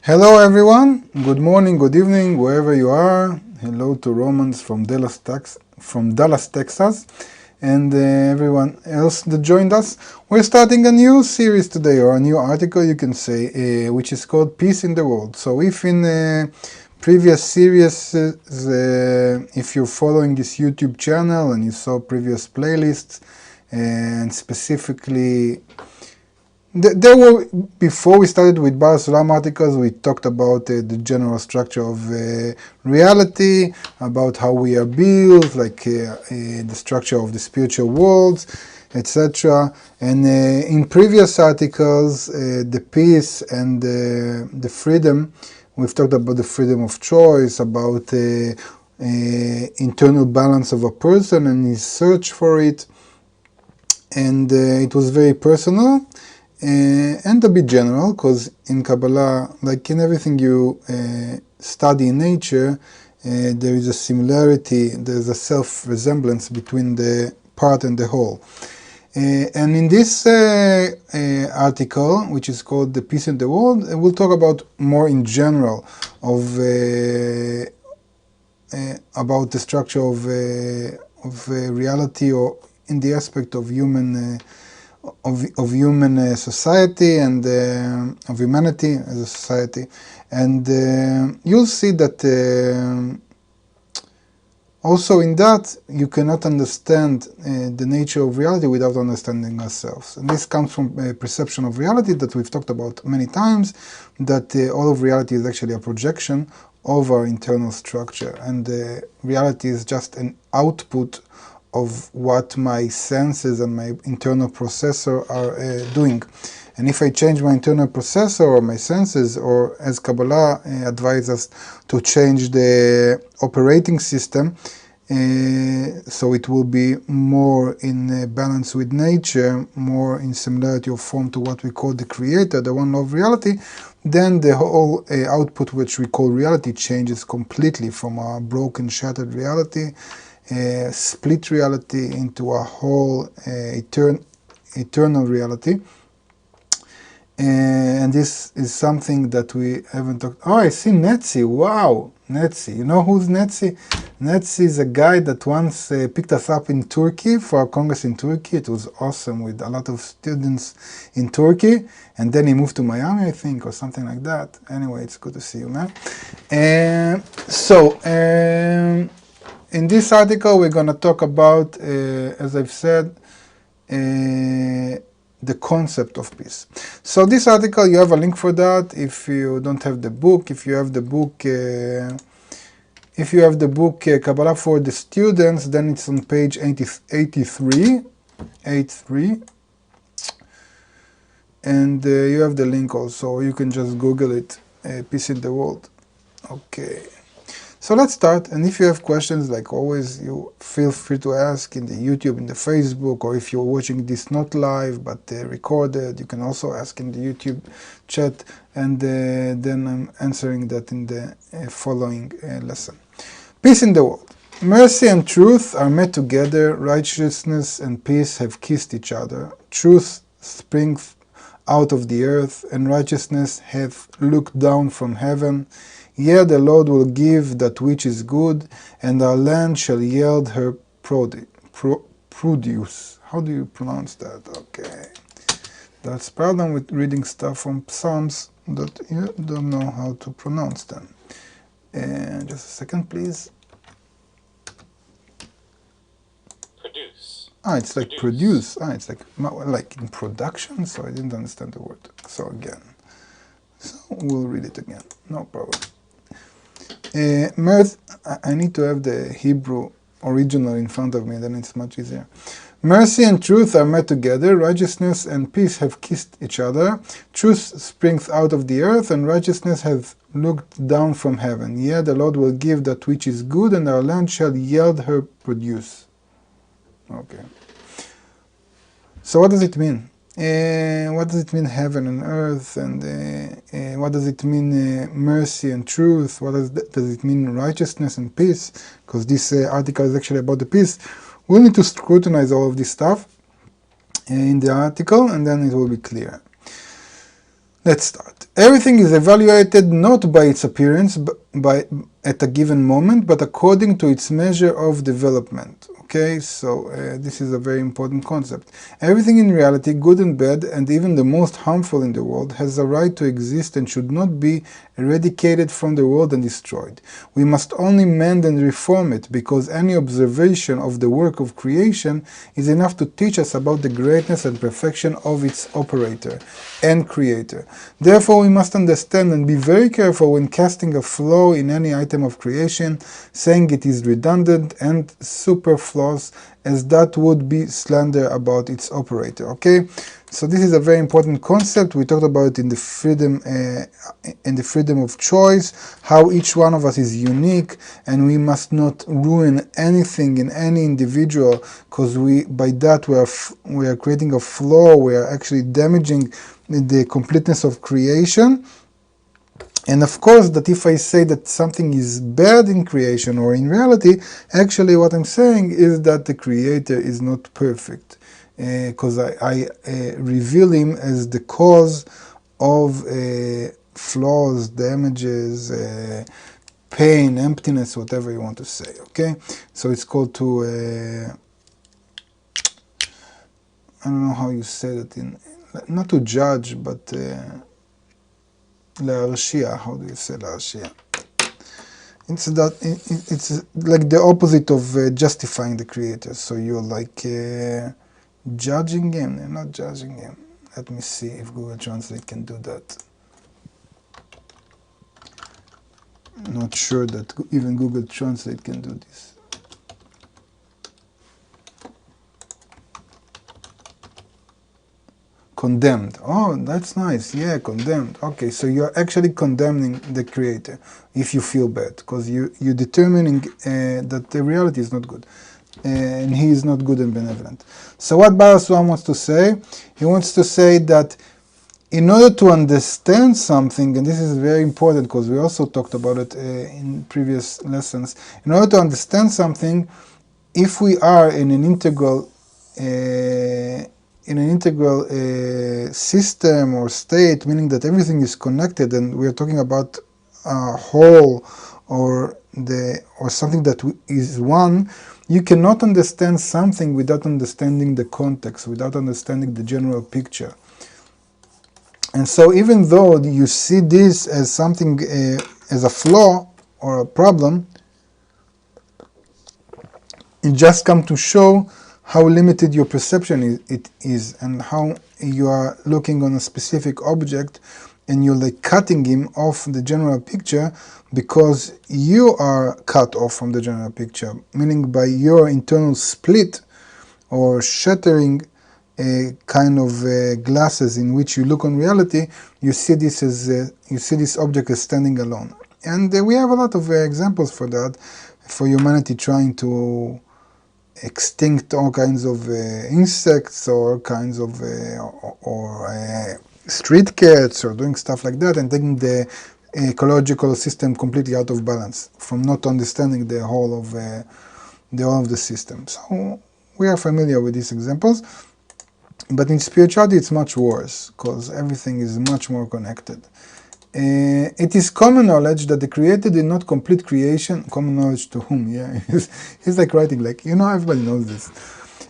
Hello everyone, good morning, good evening, wherever you are. Hello to Romans from Dallas, Texas, and everyone else that joined us. We're starting a new series today, or a new article you can say, which is called Peace in the World. So if in previous series, if you're following this YouTube channel and you saw previous playlists, and specifically there were, before we started with HaSulam articles, we talked about the general structure of reality, about how we are built, like the structure of the spiritual worlds, etc. And in previous articles, the peace and the freedom, we've talked about the freedom of choice, about internal balance of a person and his search for it. And it was very personal. And a bit general, because in Kabbalah, like in everything you study in nature, there is a similarity, there's a self-resemblance between the part and the whole. And in this article, which is called The Peace in the World, we'll talk about more in general of about the structure of reality, or in the aspect of human of human society and of humanity as a society. And you'll see that also in that you cannot understand the nature of reality without understanding ourselves. And this comes from a perception of reality that we've talked about many times, that all of reality is actually a projection of our internal structure, and reality is just an output of what my senses and my internal processor are doing. And if I change my internal processor or my senses, or as Kabbalah advises us to change the operating system, so it will be more in balance with nature, more in similarity of form to what we call the creator, the one of reality, then the whole output, which we call reality, changes completely from a broken, shattered reality, split reality, into a whole eternal reality. And this is something that we haven't talked. Oh, I see Netzi. Wow, Netzi. You know who's Netzi? Netzi is a guy that once picked us up in Turkey for a congress in Turkey. It was awesome, with a lot of students in Turkey. And then he moved to Miami, I think, or something like that. Anyway, it's good to see you, man. In this article, we're going to talk about, as I've said, the concept of peace. So this article, you have a link for that. If you don't have the book, if you have the book, Kabbalah for the Students, then it's on page 83. And you have the link also. You can just Google it, Peace in the World. Okay. So let's start, and if you have questions, like always, you feel free to ask in the YouTube, in the Facebook, or if you're watching this not live but recorded, you can also ask in the YouTube chat, and then I'm answering that in the following lesson. Peace in the world. Mercy and truth are met together, righteousness and peace have kissed each other. Truth springs out of the earth, and righteousness hath looked down from heaven. Yea, the Lord will give that which is good, and our land shall yield her produce. How do you pronounce that? Okay. That's problem with reading stuff from Psalms that you don't know how to pronounce them. Just a second, please. Produce. It's like produce. It's like in production, so I didn't understand the word. So again. So we'll read it again. No problem. I need to have the Hebrew original in front of me, then it's much easier. Mercy and truth are met together, righteousness and peace have kissed each other. Truth springs out of the earth, and righteousness hath looked down from heaven. Yea, the Lord will give that which is good, and our land shall yield her produce. Okay. So what does it mean? What does it mean, heaven and earth, and what does it mean, mercy and truth? What does it mean, righteousness and peace? Because this article is actually about the peace. We'll need to scrutinize all of this stuff in the article, and then it will be clear. Let's start. Everything is evaluated not by its appearance at a given moment, but according to its measure of development. Okay, so this is a very important concept. Everything in reality, good and bad, and even the most harmful in the world, has a right to exist and should not be eradicated from the world and destroyed. We must only mend and reform it, because any observation of the work of creation is enough to teach us about the greatness and perfection of its operator and creator. Therefore, we must understand and be very careful when casting a flaw in any item of creation, saying it is redundant and superfluous, as that would be slander about its operator. Okay, so this is a very important concept. We talked about it in the freedom of choice, how each one of us is unique, and we must not ruin anything in any individual, because by that we are creating a flaw. We are actually damaging the completeness of creation. And of course, that if I say that something is bad in creation or in reality, actually what I'm saying is that the creator is not perfect, because I reveal him as the cause of flaws, damages, pain, emptiness, whatever you want to say. Okay, so it's called to I don't know how you say that not to judge, but להרשיע, how do you say להרשיע? It's like the opposite of justifying the creator. So you're like judging him. You're not judging him. Let me see if Google Translate can do that. I'm not sure that even Google Translate can do this. Condemned. Oh, that's nice. Yeah, condemned. Okay, so you're actually condemning the creator if you feel bad, because you're determining that the reality is not good, and he is not good and benevolent. So what Baal HaSulam wants to say? He wants to say that in order to understand something, and this is very important because we also talked about it in previous lessons, in order to understand something, if we are in an integral system or state, meaning that everything is connected, and we are talking about a whole or something that is one, you cannot understand something without understanding the context, without understanding the general picture. And so even though you see this as something, as a flaw or a problem, it just comes to show how limited your perception it is, and how you are looking on a specific object and you're like cutting him off the general picture because you are cut off from the general picture, meaning by your internal split or shattering kind of glasses in which you look on reality, you see this object as standing alone. And we have a lot of examples for that, for humanity trying to extinct all kinds of insects or kinds of street cats, or doing stuff like that, and taking the ecological system completely out of balance from not understanding the whole of the system. So we are familiar with these examples, but in spirituality it's much worse because everything is much more connected. It is common knowledge that the Creator did not complete creation. Common knowledge to whom? Yeah, he's like writing like, everybody knows this.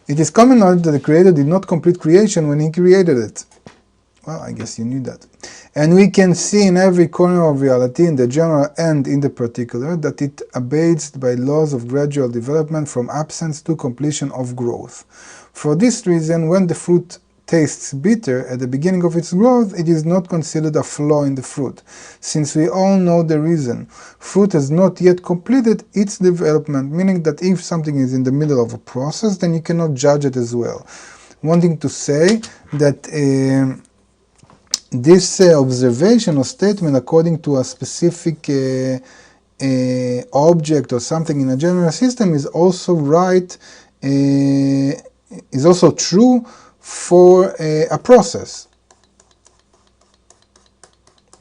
It is common knowledge that the Creator did not complete creation when He created it. Well, I guess you knew that. And we can see in every corner of reality, in the general and in the particular, that it abates by laws of gradual development from absence to completion of growth. For this reason, when the fruit tastes bitter at the beginning of its growth, it is not considered a flaw in the fruit, since we all know the reason. Fruit has not yet completed its development, meaning that if something is in the middle of a process, then you cannot judge it as well. Wanting to say that this observation or statement according to a specific object or something in a general system is also right, is also true for a process.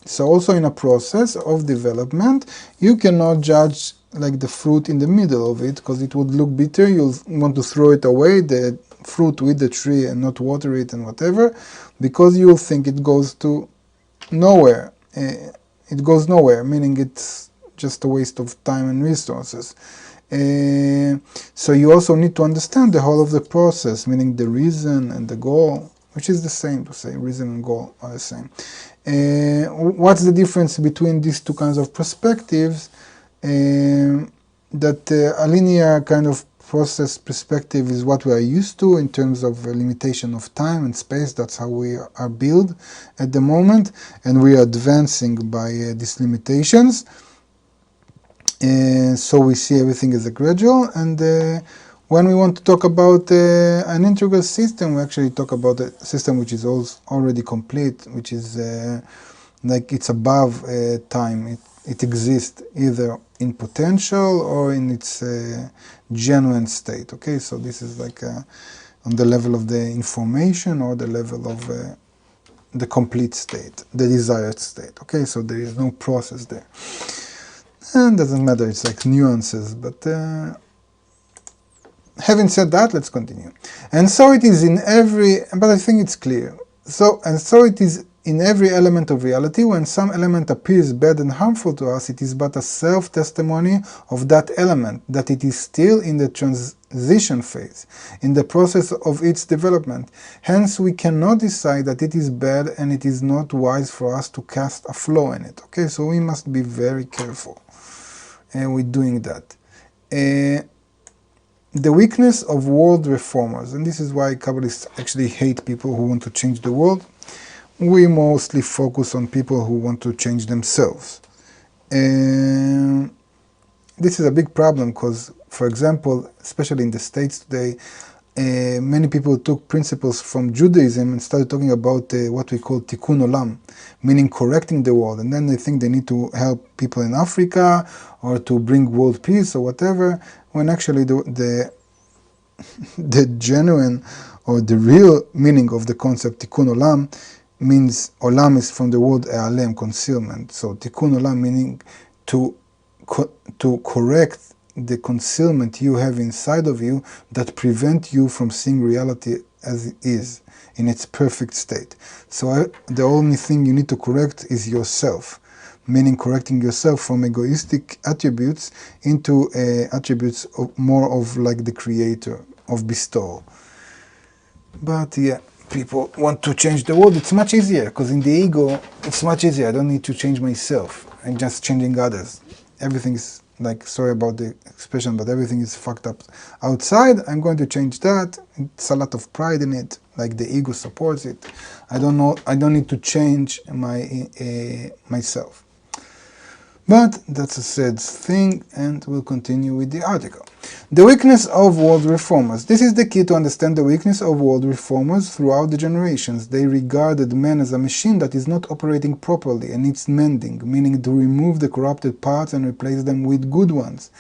So also in a process of development, you cannot judge like the fruit in the middle of it, because it would look bitter. You'll want to throw it away, the fruit with the tree, and not water it and whatever, because you'll think it goes to nowhere. It goes nowhere, meaning it's just a waste of time and resources. So you also need to understand the whole of the process, meaning the reason and the goal, which is the same to say, reason and goal are the same. What's the difference between these two kinds of perspectives? That a linear kind of process perspective is what we are used to in terms of limitation of time and space. That's how we are built at the moment, and we are advancing by these limitations. So we see everything as a gradual, and when we want to talk about an integral system, we actually talk about a system which is already complete, which is like it's above time. It exists either in potential or in its genuine state. Okay, so this is like on the level of the information or the level of the complete state, the desired state. Okay, so there is no process there. And doesn't matter, it's like nuances, but having said that, let's continue. And so it is in every, but I think it's clear. So it is in every element of reality. When some element appears bad and harmful to us, it is but a self-testimony of that element, that it is still in the transition phase, in the process of its development. Hence, we cannot decide that it is bad, and it is not wise for us to cast a flaw in it. Okay, so we must be very careful with doing that. The weakness of world reformers, and this is why Kabbalists actually hate people who want to change the world. We mostly focus on people who want to change themselves. This is a big problem because, for example, especially in the States today, many people took principles from Judaism and started talking about what we call tikkun olam, meaning correcting the world. And then they think they need to help people in Africa or to bring world peace or whatever, when actually the genuine or the real meaning of the concept tikkun olam means, olam is from the word e'alem, concealment. So tikkun olam meaning to correct the concealment you have inside of you that prevent you from seeing reality as it is, in its perfect state. So the only thing you need to correct is yourself, meaning correcting yourself from egoistic attributes into attributes of more of like the creator, of bestowal. But yeah, people want to change the world. It's much easier, because in the ego, it's much easier. I don't need to change myself. I'm just changing others. Everything is like, sorry about the expression, but everything is fucked up outside. I'm going to change that. It's a lot of pride in it. Like the ego supports it. I don't need to change myself. But that's a sad thing, and we'll continue with the article. The weakness of world reformers. This is the key to understand the weakness of world reformers throughout the generations. They regarded man as a machine that is not operating properly and needs mending, meaning to remove the corrupted parts and replace them with good ones.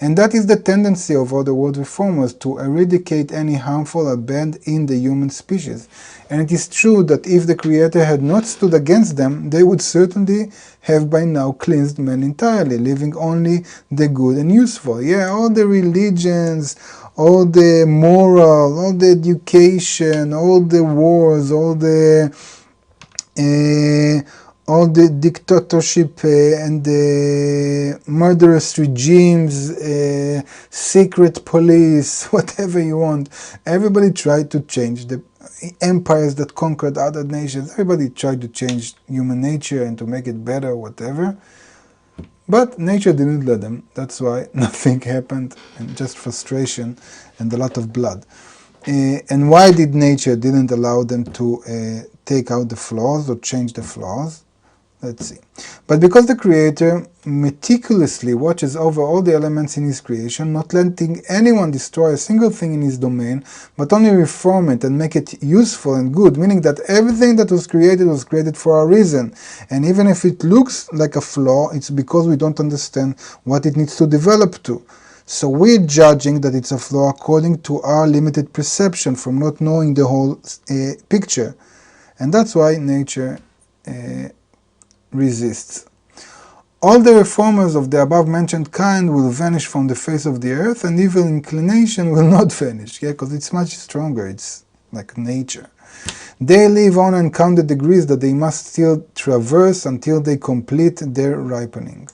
And that is the tendency of all the world reformers, to eradicate any harmful or bad in the human species. And it is true that if the Creator had not stood against them, they would certainly have by now cleansed man entirely, leaving only the good and useful. Yeah, all the religions, all the moral, all the education, all the wars, all the dictatorship and the murderous regimes, secret police, whatever you want. Everybody tried to change the empires that conquered other nations. Everybody tried to change human nature and to make it better, whatever. But nature didn't let them. That's why nothing happened, and just frustration and a lot of blood. And why did nature didn't allow them to take out the flaws or change the flaws? Let's see. But because the Creator meticulously watches over all the elements in His creation, not letting anyone destroy a single thing in His domain, but only reform it and make it useful and good, meaning that everything that was created for a reason. And even if it looks like a flaw, it's because we don't understand what it needs to develop to. So we're judging that it's a flaw according to our limited perception from not knowing the whole picture. And that's why nature resists. All the reformers of the above-mentioned kind will vanish from the face of the earth, and evil inclination will not vanish, because it's much stronger. It's like nature. They live on and count the degrees that they must still traverse until they complete their ripening.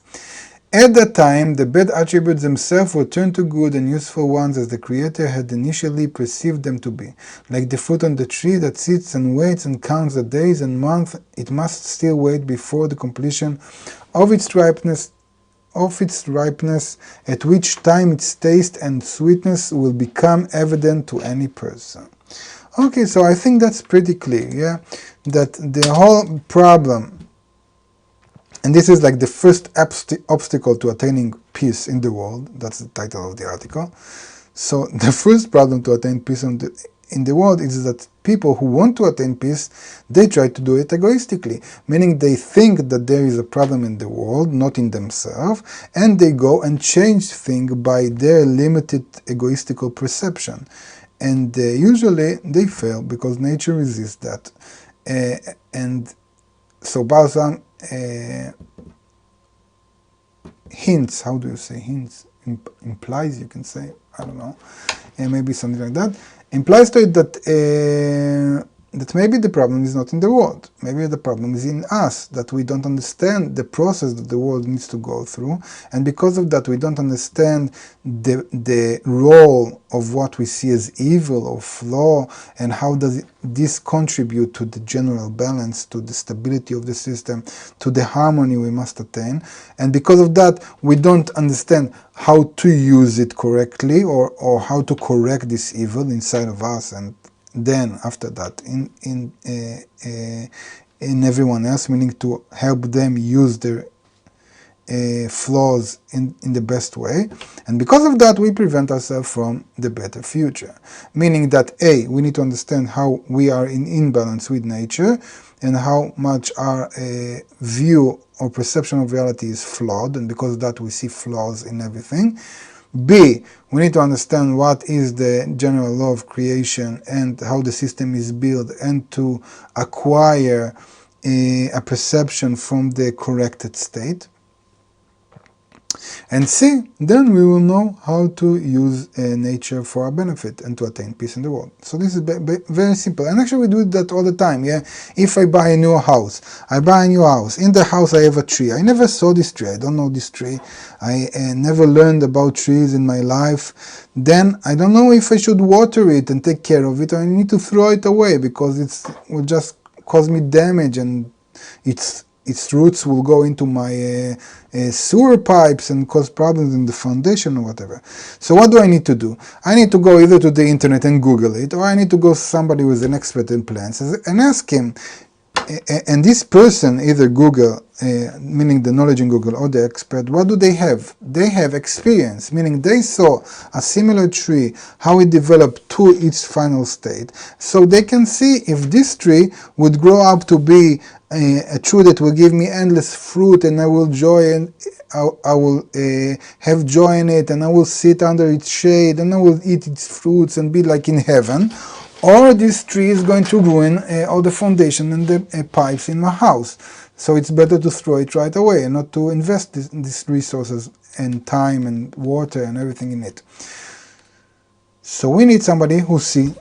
At that time, the bad attributes themselves will turn to good and useful ones as the Creator had initially perceived them to be. Like the fruit on the tree that sits and waits and counts the days and months, it must still wait before the completion of its ripeness, at which time its taste and sweetness will become evident to any person. Okay, so I think that's pretty clear, yeah? That the whole problem, and this is like the first obstacle to attaining peace in the world. That's the title of the article. So the first problem to attain peace in the world is that people who want to attain peace, they try to do it egoistically, meaning they think that there is a problem in the world, not in themselves, and they go and change things by their limited egoistical perception. And usually they fail because nature resists that. And so Baal hints, how do you say hints? Implies, you can say, I don't know, maybe something like that, implies to it that maybe the problem is not in the world, maybe the problem is in us, that we don't understand the process that the world needs to go through, and because of that we don't understand the role of what we see as evil or flaw, and how does this contribute to the general balance, to the stability of the system, to the harmony we must attain. And because of that we don't understand how to use it correctly, or how to correct this evil inside of us, and then after that in everyone else, meaning to help them use their flaws in the best way. And because of that we prevent ourselves from the better future, meaning that we need to understand how we are in imbalance with nature and how much our view or perception of reality is flawed, and because of that we see flaws in everything. B, we need to understand what is the general law of creation and how the system is built, and to acquire a perception from the corrected state. And C, then we will know how to use nature for our benefit and to attain peace in the world. So this is very simple, and actually we do that all the time, yeah? If I buy a new house, in the house I have a tree. I never saw this tree, I don't know this tree, I never learned about trees in my life. Then I don't know if I should water it and take care of it, or I need to throw it away because it will just cause me damage, and its roots will go into my sewer pipes and cause problems in the foundation or whatever. So what do I need to do? I need to go either to the internet and Google it, or I need to go to somebody who is an expert in plants and ask him. And this person, either Google, meaning the knowledge in Google, or the expert, what do they have? They have experience, meaning they saw a similar tree, how it developed to its final state. So they can see if this tree would grow up to be a tree that will give me endless fruit, and I will have joy in it, and I will sit under its shade, and I will eat its fruits and be like in heaven. Or this tree is going to ruin all the foundation and the pipes in my house. So it's better to throw it right away and not to invest these resources and time and water and everything in it. So we need somebody who sees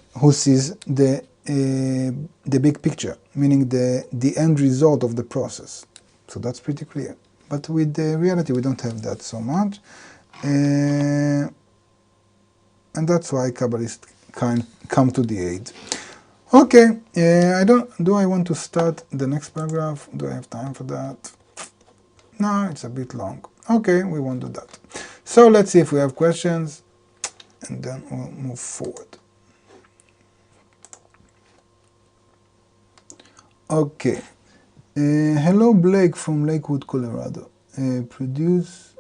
the big picture, meaning the end result of the process. So that's pretty clear. But with the reality we don't have that so much. And that's why Kabbalists come to the aid. Okay, do I want to start the next paragraph? Do I have time for that? No, it's a bit long. Okay, we won't do that. So let's see if we have questions, and then we'll move forward. Okay. Hello, Blake from Lakewood, Colorado. Produce.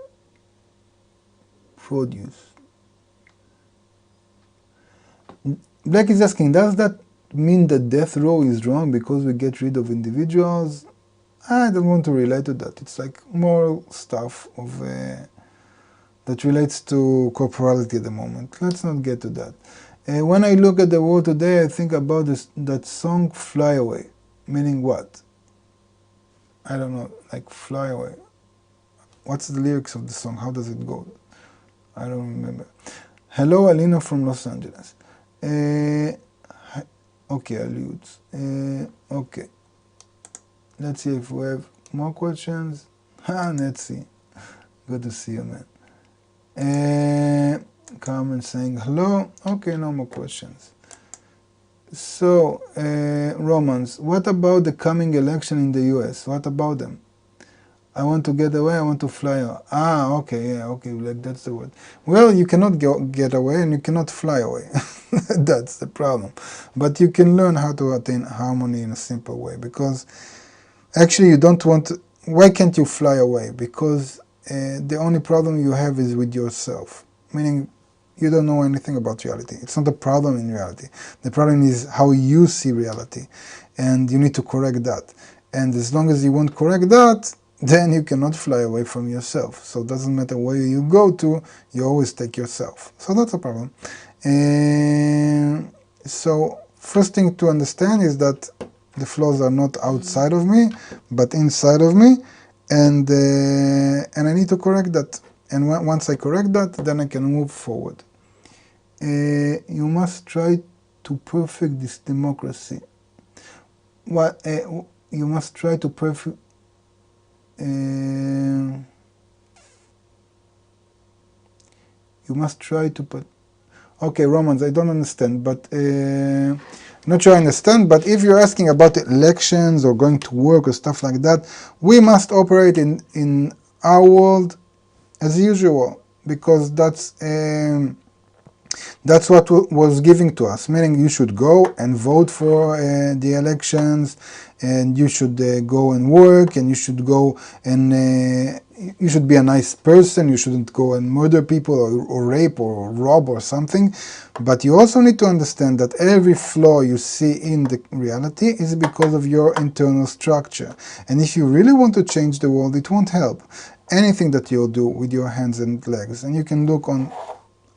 Black is asking, does that mean that death row is wrong because we get rid of individuals? I don't want to relate to that. It's like moral stuff of that relates to corporality at the moment. Let's not get to that. When I look at the world today, I think about that song Fly Away. Meaning what? I don't know, like fly away. What's the lyrics of the song? How does it go? I don't remember. Hello, Alina from Los Angeles. Okay, alludes. Okay. Let's see if we have more questions. Let's see. Good to see you, man. Carmen saying hello. Okay, no more questions. So, Romans, what about the coming election in the US? What about them? I want to get away, I want to fly away. Okay, yeah, okay, like that's the word. Well, you cannot get away and you cannot fly away. That's the problem. But you can learn how to attain harmony in a simple way, because actually you don't want to, why can't you fly away? Because the only problem you have is with yourself, meaning you don't know anything about reality. It's not a problem in reality. The problem is how you see reality, and you need to correct that. And as long as you won't correct that, then you cannot fly away from yourself. So it doesn't matter where you go to, you always take yourself. So that's a problem. So first thing to understand is that the flaws are not outside of me, but inside of me, and I need to correct that. And once I correct that, then I can move forward. You must try to perfect this democracy. What you must try to perfect. You must try to put. Okay, Romans, I don't understand, but not sure I understand. But if you're asking about elections or going to work or stuff like that, we must operate in our world as usual, because that's what was given to us, meaning you should go and vote for the elections, and you should go and work, and you should go and you should be a nice person. You shouldn't go and murder people or rape or rob or something. But you also need to understand that every flaw you see in the reality is because of your internal structure. And if you really want to change the world, it won't help anything that you'll do with your hands and legs. And you can look on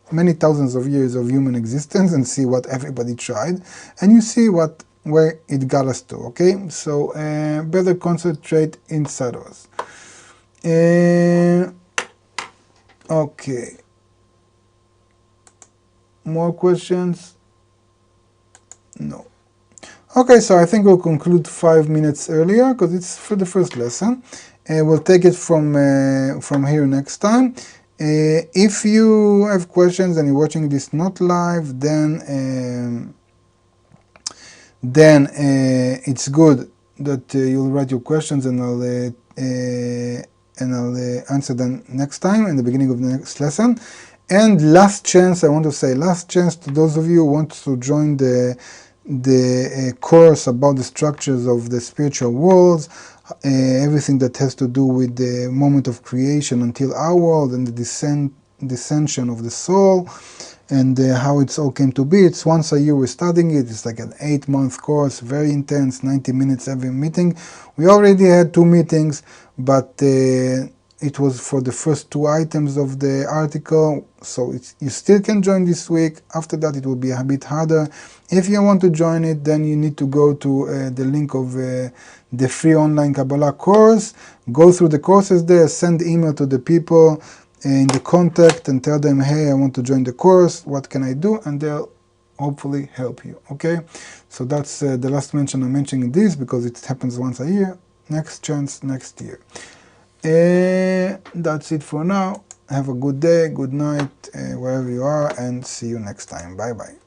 many thousands of years of human existence and see what everybody tried, and you see where it got us to. Okay, so better concentrate inside of us. Okay, more questions? No. Okay, so I think we'll conclude 5 minutes earlier because it's for the first lesson. We'll take it from here next time. If you have questions and you're watching this not live, then it's good that you'll write your questions, and I'll answer them next time in the beginning of the next lesson. And last chance, I want to say last chance to those of you who want to join the course about the structures of the spiritual worlds, everything that has to do with the moment of creation until our world, and the descension of the soul, and how it's all came to be. It's once a year we're studying it. It's like an 8-month course, very intense, 90 minutes every meeting. We already had 2 meetings, but it was for the first 2 items of the article, so you still can join this week. After that it will be a bit harder. If you want to join it, then you need to go to the link of the free online Kabbalah course, go through the courses there, send email to the people in the contact and tell them, hey, I want to join the course, what can I do? And they'll hopefully help you. Okay, so that's the last mention I'm mentioning this because it happens once a year. Next chance next year. That's it for now. Have a good day, good night, wherever you are, and see you next time. Bye bye.